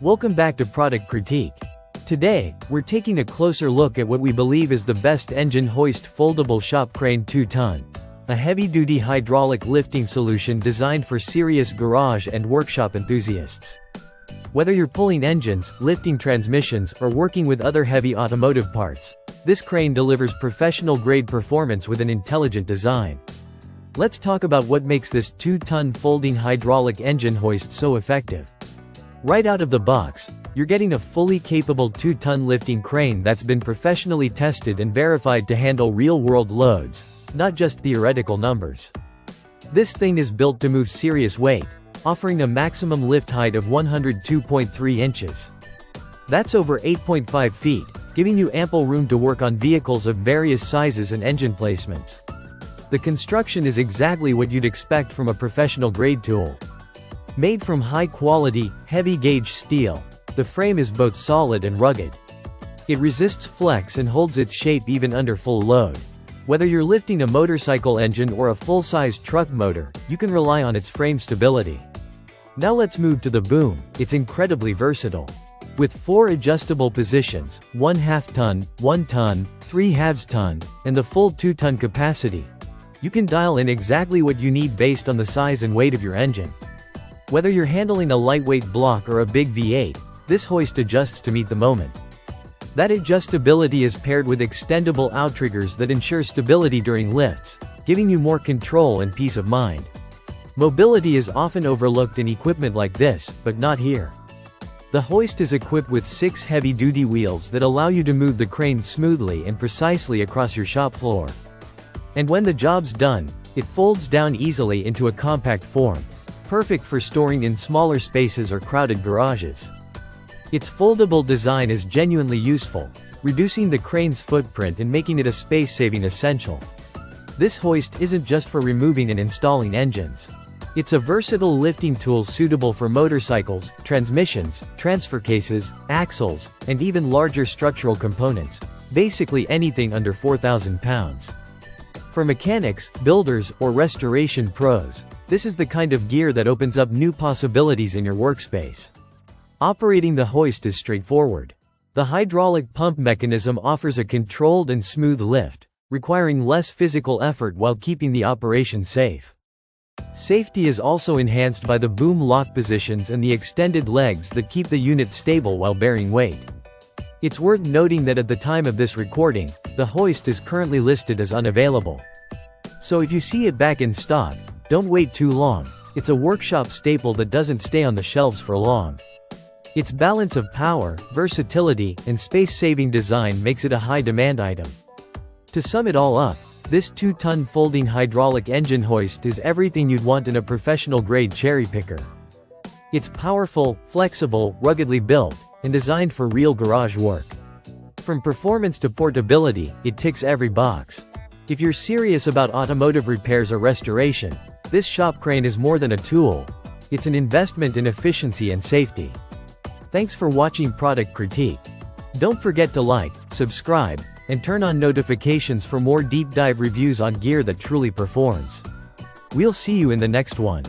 Welcome back to Product Critique. Today, we're taking a closer look at what we believe is the best engine hoist foldable shop crane 2-ton. A heavy-duty hydraulic lifting solution designed for serious garage and workshop enthusiasts. Whether you're pulling engines, lifting transmissions, or working with other heavy automotive parts, this crane delivers professional-grade performance with an intelligent design. Let's talk about what makes this 2-ton folding hydraulic engine hoist so effective. Right out of the box, you're getting a fully capable 2-ton lifting crane that's been professionally tested and verified to handle real-world loads, not just theoretical numbers. This thing is built to move serious weight, offering a maximum lift height of 102.3 inches. That's over 8.5 feet, giving you ample room to work on vehicles of various sizes and engine placements. The construction is exactly what you'd expect from a professional-grade tool. Made from high-quality, heavy-gauge steel, the frame is both solid and rugged. It resists flex and holds its shape even under full load. Whether you're lifting a motorcycle engine or a full-size truck motor, you can rely on its frame stability. Now let's move to the boom. It's incredibly versatile. With 4 adjustable positions, 1/2 ton, 1 ton, 3/2 ton, and the full 2-ton capacity, you can dial in exactly what you need based on the size and weight of your engine. Whether you're handling a lightweight block or a big V8, this hoist adjusts to meet the moment. That adjustability is paired with extendable outriggers that ensure stability during lifts, giving you more control and peace of mind. Mobility is often overlooked in equipment like this, but not here. The hoist is equipped with 6 heavy-duty wheels that allow you to move the crane smoothly and precisely across your shop floor. And when the job's done, it folds down easily into a compact form, perfect for storing in smaller spaces or crowded garages. Its foldable design is genuinely useful, reducing the crane's footprint and making it a space-saving essential. This hoist isn't just for removing and installing engines. It's a versatile lifting tool suitable for motorcycles, transmissions, transfer cases, axles, and even larger structural components, basically anything under 4,000 pounds. For mechanics, builders, or restoration pros, this is the kind of gear that opens up new possibilities in your workspace. Operating the hoist is straightforward. The hydraulic pump mechanism offers a controlled and smooth lift, requiring less physical effort while keeping the operation safe. Safety is also enhanced by the boom lock positions and the extended legs that keep the unit stable while bearing weight. It's worth noting that at the time of this recording, the hoist is currently listed as unavailable. So if you see it back in stock, don't wait too long. It's a workshop staple that doesn't stay on the shelves for long. Its balance of power, versatility, and space-saving design makes it a high-demand item. To sum it all up, this 2-ton folding hydraulic engine hoist is everything you'd want in a professional-grade cherry picker. It's powerful, flexible, ruggedly built, and designed for real garage work. From performance to portability, it ticks every box. If you're serious about automotive repairs or restoration, this shop crane is more than a tool. It's an investment in efficiency and safety. Thanks for watching Product Critique. Don't forget to like, subscribe, and turn on notifications for more deep dive reviews on gear that truly performs. We'll see you in the next one.